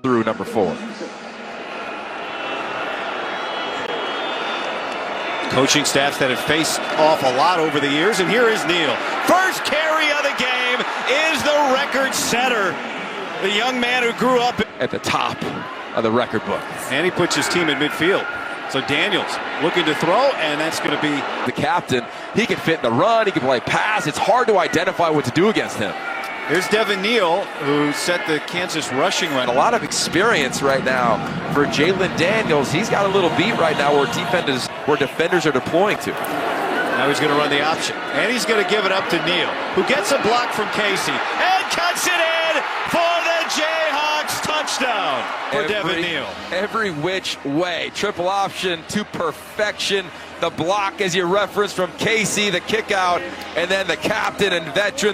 through number 4. Coaching staffs that have faced off a lot over the years, and here is Neal. First carry of the game is the record setter. The young man who grew up at the top of the record book. And he puts his team in midfield. So Daniels looking to throw, and that's going to be the captain. He can fit in the run, he can play pass. It's hard to identify what to do against him. Here's Devin Neal, who set the Kansas rushing run. A lot of experience right now for Jalen Daniels. He's got a little beat right now where defenders are deploying to. Now he's going to run the option, and he's going to give it up to Neal, who gets a block from Casey and cuts it in for the Jayhawks touchdown for Devin Neal. Every which way. Triple option to perfection. The block, as you referenced, from Casey, the kick out, and then the captain and veteran.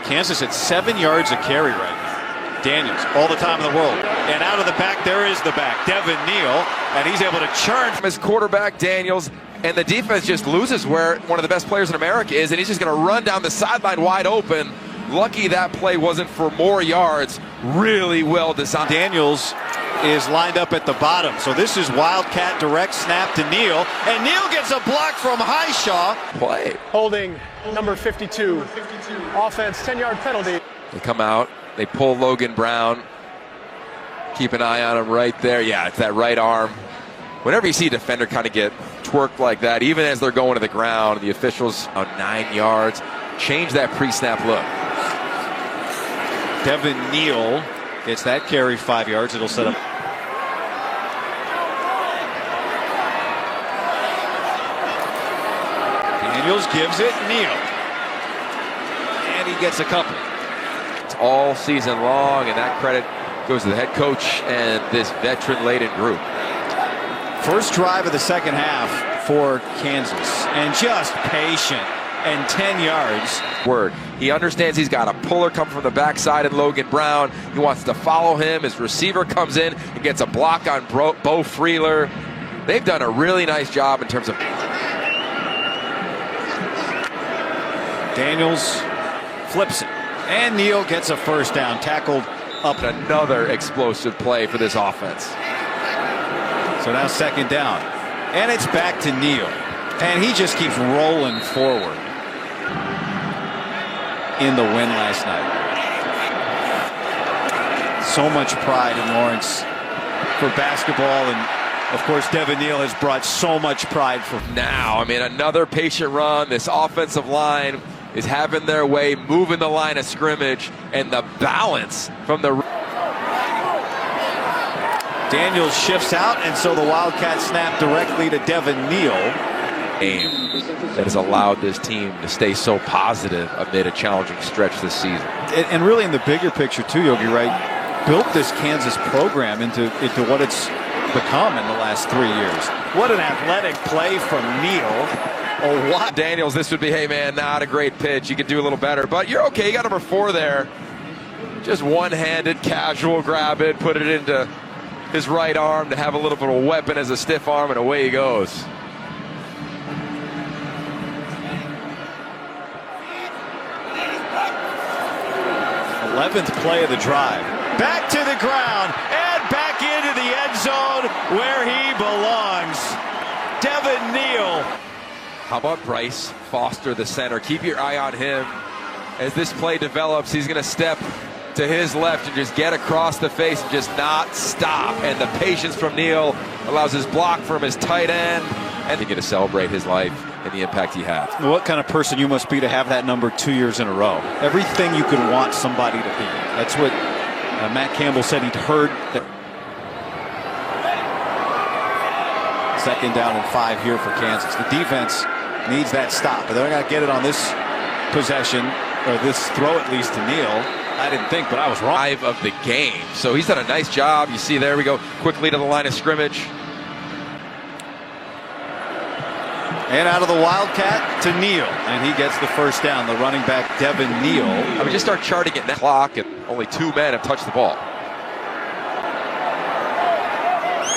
Kansas at 7 yards a carry right now. Daniels, all the time in the world. And out of the back, there is the back. Devin Neal, and he's able to churn. His quarterback, Daniels, and the defense just loses where one of the best players in America is, and he's just going to run down the sideline wide open. Lucky that play wasn't for more yards. Really well designed. Daniels is lined up at the bottom. So this is Wildcat direct snap to Neal, and Neal gets a block from Highshaw. Play. Holding number 52. Offense, 10-yard penalty. They come out, they pull Logan Brown. Keep an eye on him right there. Yeah, it's that right arm. Whenever you see a defender kind of get twerked like that, even as they're going to the ground, the officials on 9 yards, change that pre-snap look. Devin Neal gets that carry 5 yards. It'll set up. Daniels gives it Neal, and he gets a couple. It's all season long, and that credit goes to the head coach and this veteran-laden group. First drive of the second half for Kansas, and just patient, and 10 yards. He understands he's got a puller come from the backside and Logan Brown. He wants to follow him. His receiver comes in and gets a block on Bo Freeler. They've done a really nice job in terms of. Daniels flips it, and Neal gets a first down, tackled up. Another explosive play for this offense. So now second down, and it's back to Neal, and he just keeps rolling forward in the win last night. So much pride in Lawrence for basketball, and of course Devin Neal has brought so much pride for now. I mean, another patient run. This offensive line is having their way, moving the line of scrimmage, and the balance from the. Daniels shifts out, and so the Wildcat snap directly to Devin Neal. That has allowed this team to stay so positive amid a challenging stretch this season. And really in the bigger picture too, Yogi, right? Built this Kansas program into what it's become in the last 3 years. What an athletic play from Neal. Oh, what? Daniels, this would be, hey man, not a great pitch. You could do a little better, but you're okay. You got number 4 there. Just one-handed, casual grab it, put it into his right arm to have a little bit of a weapon as a stiff arm, and away he goes. th play of the drive. Back to the ground and back into the end zone where he belongs. Devin Neal. How about Bryce Foster, the center? Keep your eye on him. As this play develops, he's going to step to his left and just get across the face and just not stop. And the patience from Neal allows his block from his tight end. And to get to celebrate his life and the impact he had. What kind of person you must be to have that number 2 years in a row. Everything you could want somebody to be. That's what Matt Campbell said he'd heard. That second down and 5 here for Kansas. The defense needs that stop, but they're going to get it on this possession, or this throw at least to Neal. I didn't think, but I was wrong. 5 of the game. So he's done a nice job. You see there we go quickly to the line of scrimmage. And out of the Wildcat to Neal, and he gets the first down. The running back, Devin Neal. I mean, just start charting it. That clock, and only 2 men have touched the ball.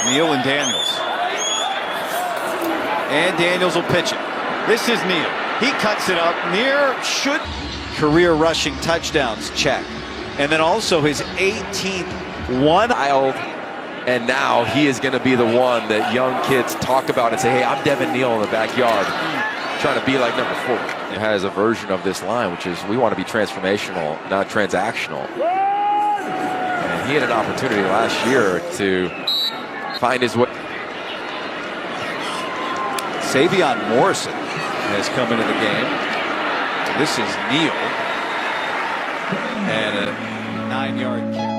Neal and Daniels. And Daniels will pitch it. This is Neal. He cuts it up near career rushing touchdowns, check. And then also his 18th Wild. And now he is going to be the one that young kids talk about and say, hey, I'm Devin Neal in the backyard, trying to be like number 4. It has a version of this line, which is we want to be transformational, not transactional. And he had an opportunity last year to find his way. Savion Morrison has come into the game. This is Neal. And a 9-yard kick.